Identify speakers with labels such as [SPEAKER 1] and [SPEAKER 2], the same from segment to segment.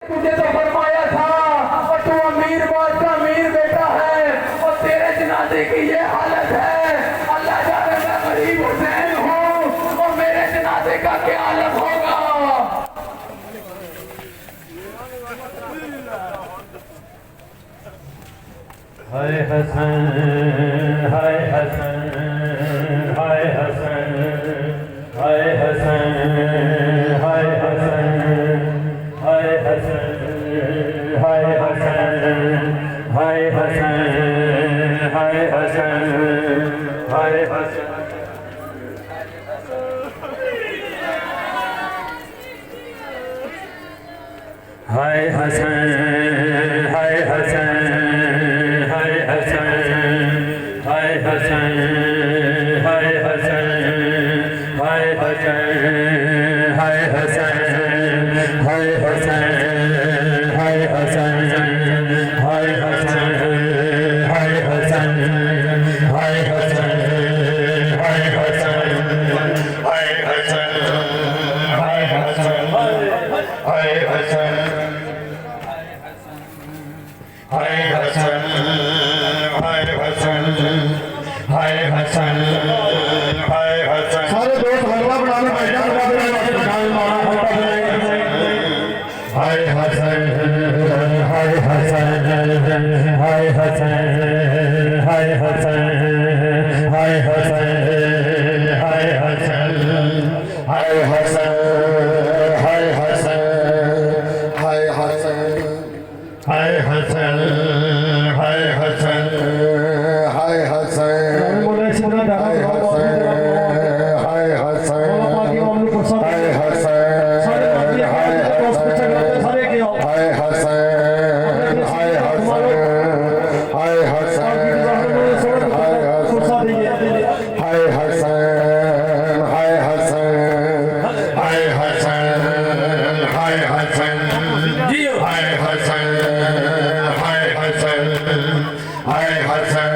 [SPEAKER 1] तुझे तो फरमाया था और तू अमीर बात का अमीर बेटा है और तेरे जनाजे की ये हालत है। अल्लाह जाने मैं गरीब हुसैन हूँ और मेरे जनाजे का क्या हालत होगा।
[SPEAKER 2] हाय हसन, हाय हसन, हाय हसन, हाय हसन, हाय हसन, हाय हसन, हाय हसन, हाय हसन, हाय हसन, हाय हसन। हाय हसन, हाय हसन, हाय हसन, हाय हसन, हाय हसन, हाय हसन, हाय हसन, हाय हसन, हाय हसन, हाय हसन, हाय हसन, हाय हसन, हाय हसन, हाय हसन, हाय हसन, हाय हसन, हाय हसन, हाय हसन, हाय हसन, हाय हसन। सारे दोस्त हलवा बनाने बैठ जाओ। हाय हसन, हाय हसन, हाय हसन, हाय हसन, हाय हसन, हाय हसन, हाय हसन, हाय हसन, हाय हसन, हाय हसन, हाय हसन, हाय हसन,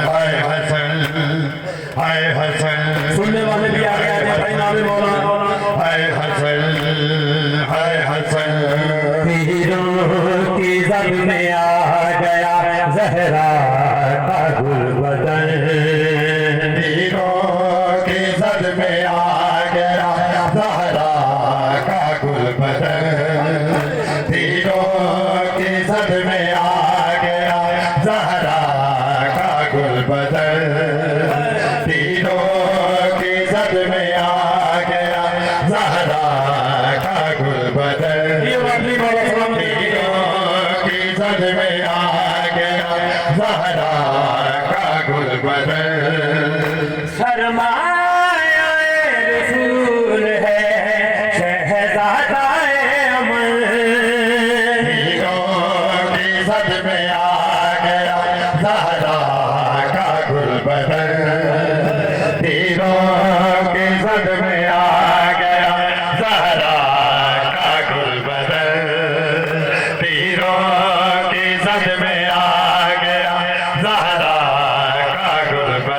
[SPEAKER 2] हाय हसन, हाय हसन, सुनने वाले भी आ गए थे भाई नाम मौला। हाय हसन, हाय हसन, पीरों की जब में आ गया ज़हरा का गुलबदन। पीरों की जब में आ गया ज़हरा का गुलबदन। पीरों की जब में आ गया ज़हरा का गुलबदन। तीनों की जद में आ गया ज़हरा का गुलबदन। तीनों की जद में आ गया ज़हरा का गुलबदन। सरमाया रसूल है शहज़ादा अमन। तीनों की जद में आ गया ज़हरा का गुलबदन। तीनों के जद में आ गया ज़हरा का गुलबदन। तीनों के जद में आ गया ज़हरा का गुलबदन।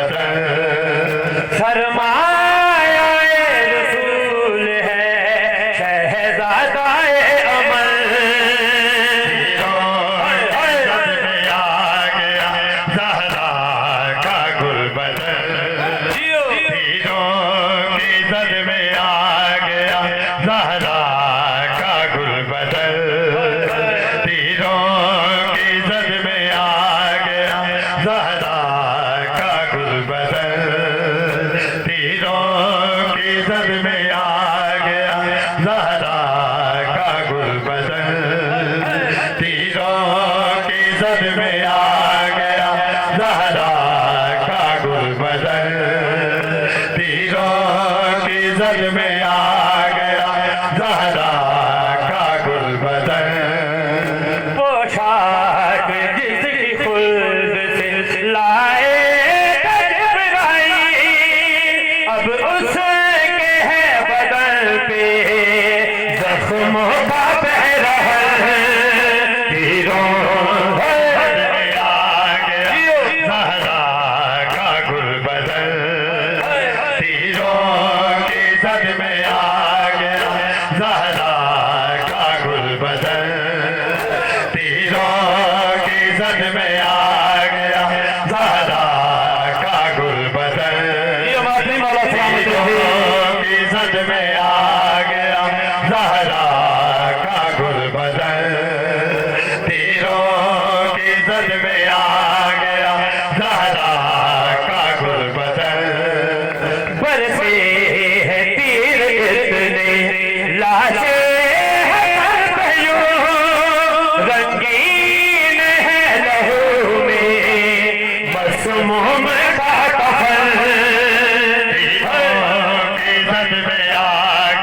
[SPEAKER 2] जद में आ गया ज़हरा का गुलबदन बरसे है तीर इतने लाशें रंगीन है लहू में मसमूम का कफन की जद में आ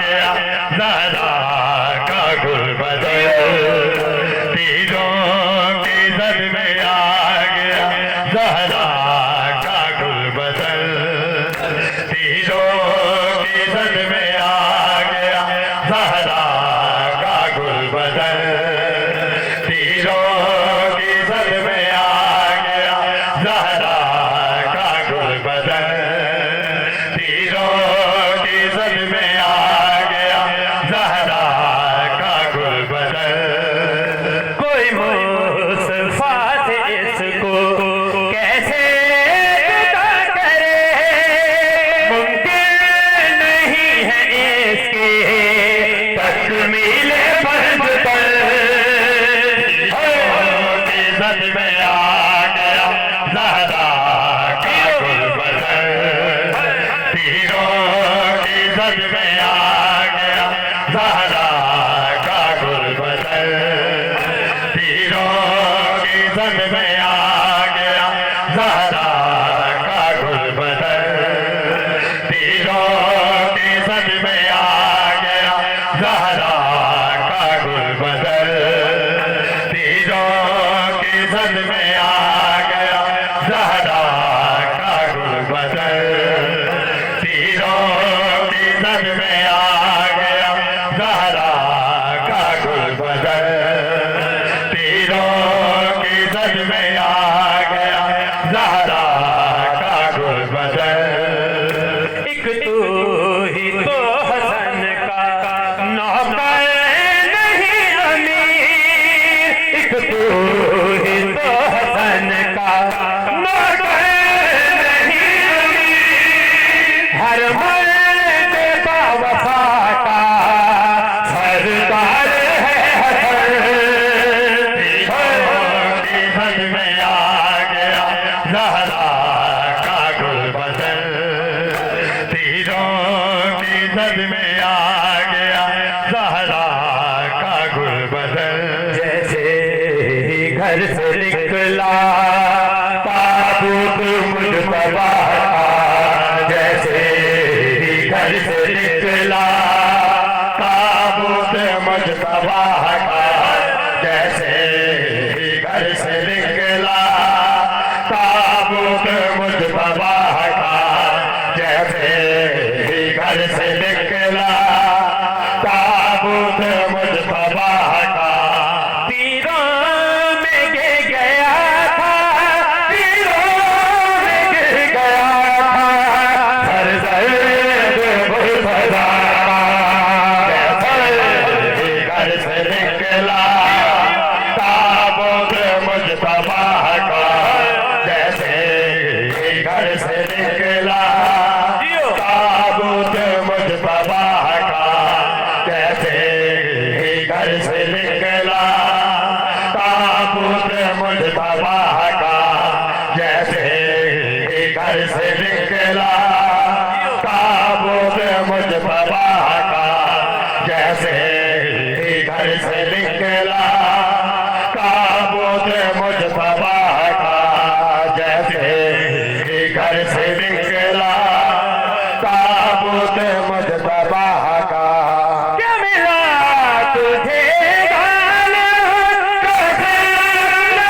[SPEAKER 2] गया ज़हरा का गुलबदन तीरों की जद में आ गया ज़हरा का गुलबदन तीरों की जद में आ गया ज़हरा का गुलबदन घर से निकला ताबूत मुजतबा जैसे ही घर से निकला ताबूत मुजतबा जैसे ही घर से निकला ताबूत मुजतबा जैसे ही घर से निकला ताबूत मुजतबा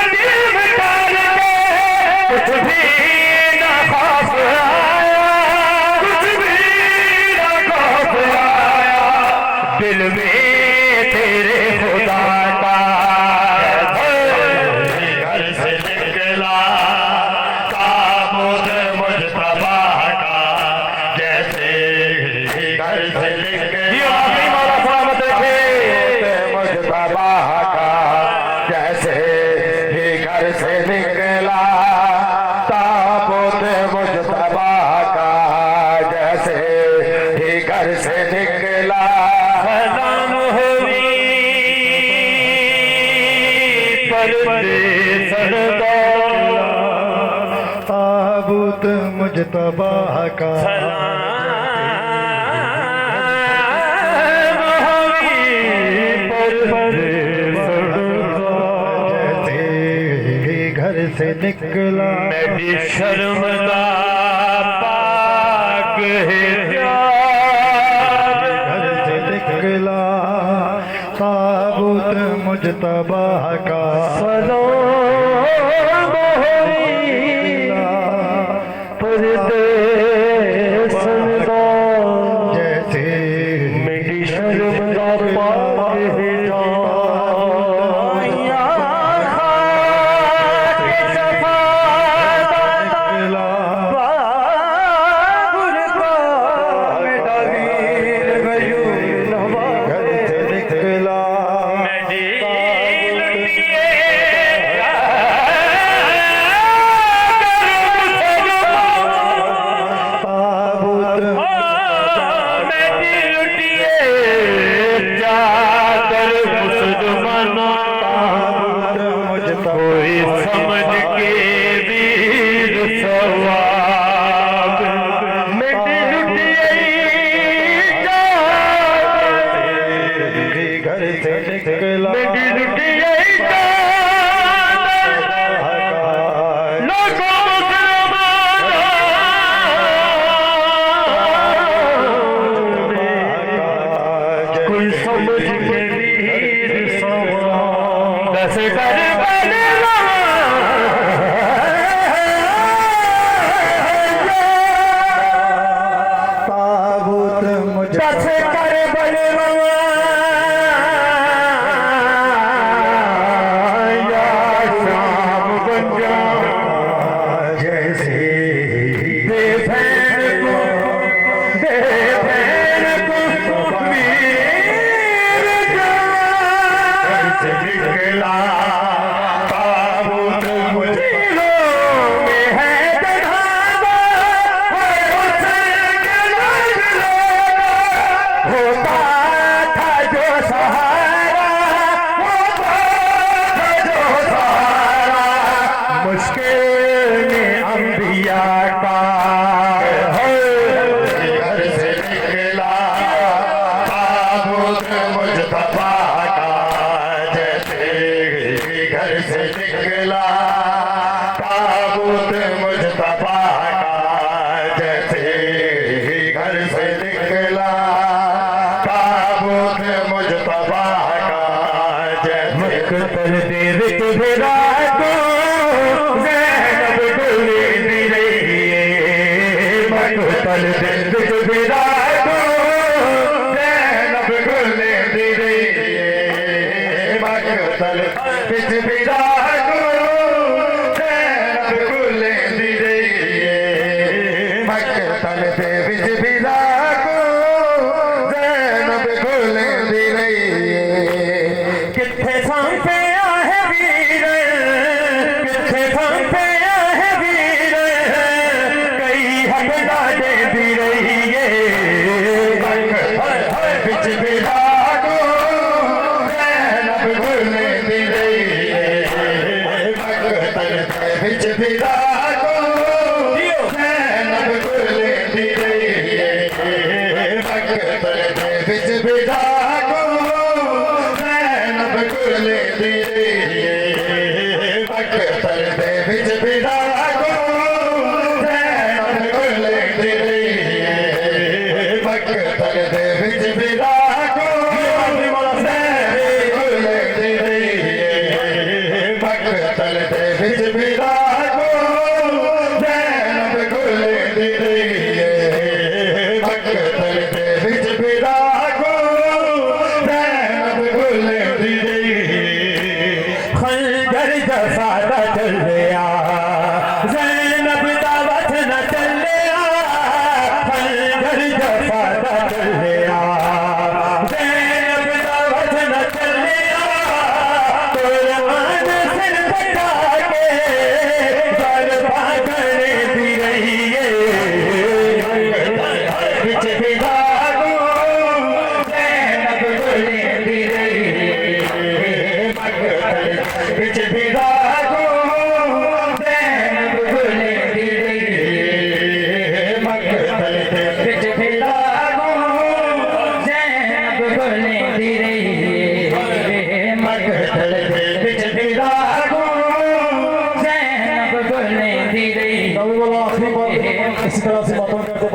[SPEAKER 2] सरदार मुजतबा का घर से निकला
[SPEAKER 3] मैं भी शर्मदा पाक है
[SPEAKER 2] घर से निकला ताबूत मुजतबा का जैसे
[SPEAKER 3] मेरी शर्मदा पाक है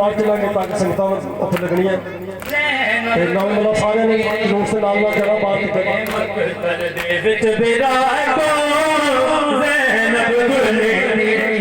[SPEAKER 4] बाहर चलांगे ताकि संगतां उत्थे लगणियां ते नाम वाला सारे ने लोग से नाल जगह बाहर
[SPEAKER 2] मकतल दे विच बिराको ज़ैनब गुल